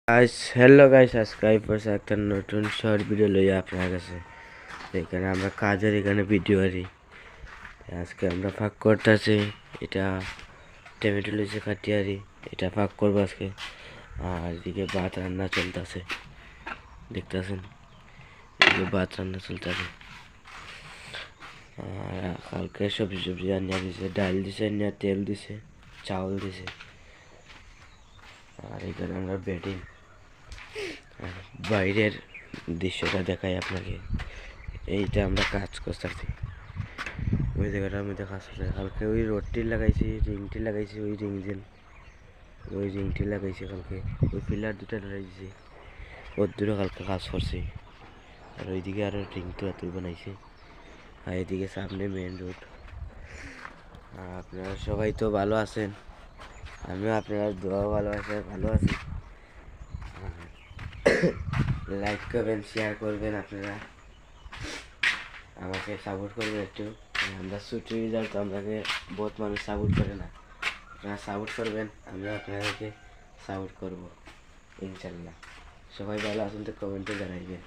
Hello guys, subscribe করছে একটা নতুন শর্ট ভিডিও লইয়া আপনার কাছে। এখানে আমরা কাজের এখানে ভিডিও আরি আজকে আমরা ফাঁক করতেছি। এটা টমেটো লইছে কাটিয়ারি, এটা ফাঁক করবো আজকে। আর এদিকে ভাত রান্না চলতেছে, দেখতেছেন এদিকে ভাত রান্না চলতেছে। আর কালকে সবজি সবজি রান্না দিছে, ডাল দিছে, তেল দিছে, চাউল দিছে। আর এখানে আমরা বেডিং বাইরের দৃশ্যটা দেখাই আপনাকে। এইটা আমরা কাজ করতেছি, ওই জায়গাটার মধ্যে কাজ করতে কালকে ওই রডটি লাগাইছি, রিংটি লাগাইছি, ওই রিংটি লাগাইছি কালকে। ওই পিলার দুটা লাগাইছি, ওর দূরে কালকে কাজ করছি। আর ওইদিকে আরো রিং তো বানাইছি। আর এদিকে সামনে মেন রোড। আর আপনারা সবাই তো ভালো আছেন, আমিও আপনারা দোয়া ভালো আছি। লাইক করবেন, শেয়ার করবেন, আপনারা আমাকে সাপোর্ট করবেন একটু। আমরা ছোটো রেজাল্ট তো আমাকে বহুত মানুষ সাপোর্ট করে না, আপনারা সাপোর্ট করবেন, আমরা আপনাদেরকে সাপোর্ট করবো ইনশাল্লাহ। সবাই ভালো আছেন তো কমেন্টে জানাইবেন।